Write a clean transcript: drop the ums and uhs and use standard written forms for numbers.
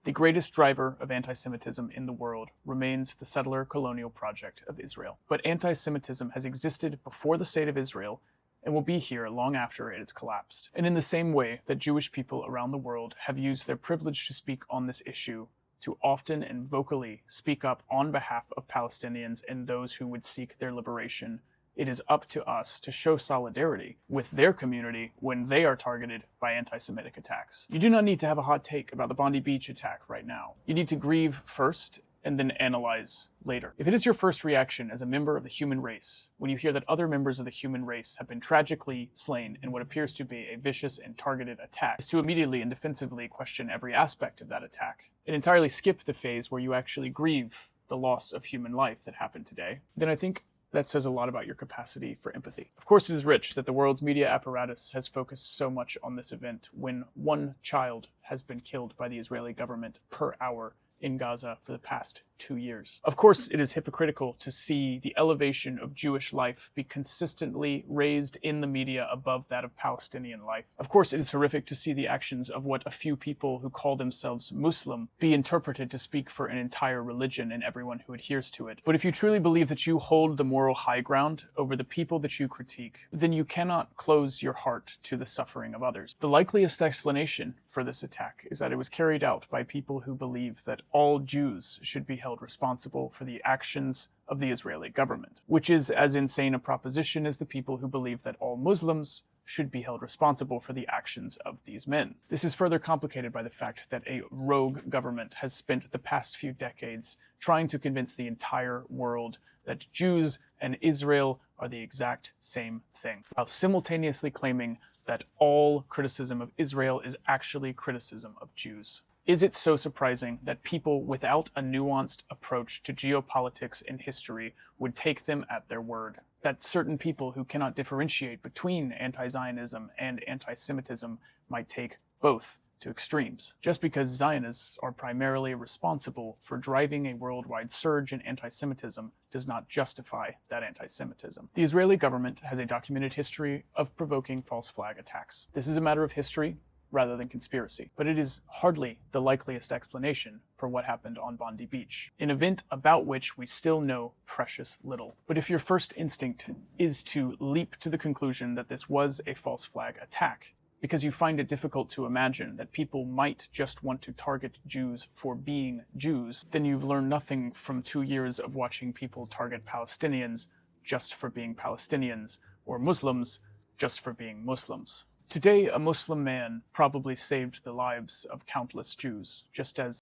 The greatest driver of anti-Semitism in the world remains the settler colonial project of Israel. But anti-Semitism has existed before the State of Israel and will be here long after it has collapsed. And in the same way that Jewish people around the world have used their privilege to speak on this issue to often and vocally speak up on behalf of Palestinians and those who would seek their liberation, it is up to us to show solidarity with their community when they are targeted by anti-Semitic attacks. You do not need to have a hot take about the Bondi Beach attack right now. You need to grieve first and then analyze later. If it is your first reaction as a member of the human race, when you hear that other members of the human race have been tragically slain in what appears to be a vicious and targeted attack, is to immediately and defensively question every aspect of that attack, and entirely skip the phase where you actually grieve the loss of human life that happened today, then I think that says a lot about your capacity for empathy. Of course, it is rich that the world's media apparatus has focused so much on this event when one child has been killed by the Israeli government per hour in Gaza for the past 2 years. Of course, it is hypocritical to see the elevation of Jewish life be consistently raised in the media above that of Palestinian life. Of course, it is horrific to see the actions of what a few people who call themselves Muslim be interpreted to speak for an entire religion and everyone who adheres to it. But if you truly believe that you hold the moral high ground over the people that you critique, then you cannot close your heart to the suffering of others. The likeliest explanation for this attack is that it was carried out by people who believe that all Jews should be held responsible for the actions of the Israeli government, which is as insane a proposition as the people who believe that all Muslims should be held responsible for the actions of these men. This is further complicated by the fact that a rogue government has spent the past few decades trying to convince the entire world that Jews and Israel are the exact same thing, while simultaneously claiming that all criticism of Israel is actually criticism of Jews. Is it so surprising that people without a nuanced approach to geopolitics and history would take them at their word? That certain people who cannot differentiate between anti-Zionism and anti-Semitism might take both to extremes? Just because Zionists are primarily responsible for driving a worldwide surge in anti-Semitism does not justify that anti-Semitism. The Israeli government has a documented history of provoking false flag attacks. This is a matter of history rather than conspiracy, but it is hardly the likeliest explanation for what happened on Bondi Beach, an event about which we still know precious little. But if your first instinct is to leap to the conclusion that this was a false flag attack, because you find it difficult to imagine that people might just want to target Jews for being Jews, then you've learned nothing from 2 years of watching people target Palestinians just for being Palestinians, or Muslims just for being Muslims. Today, a Muslim man probably saved the lives of countless Jews, just as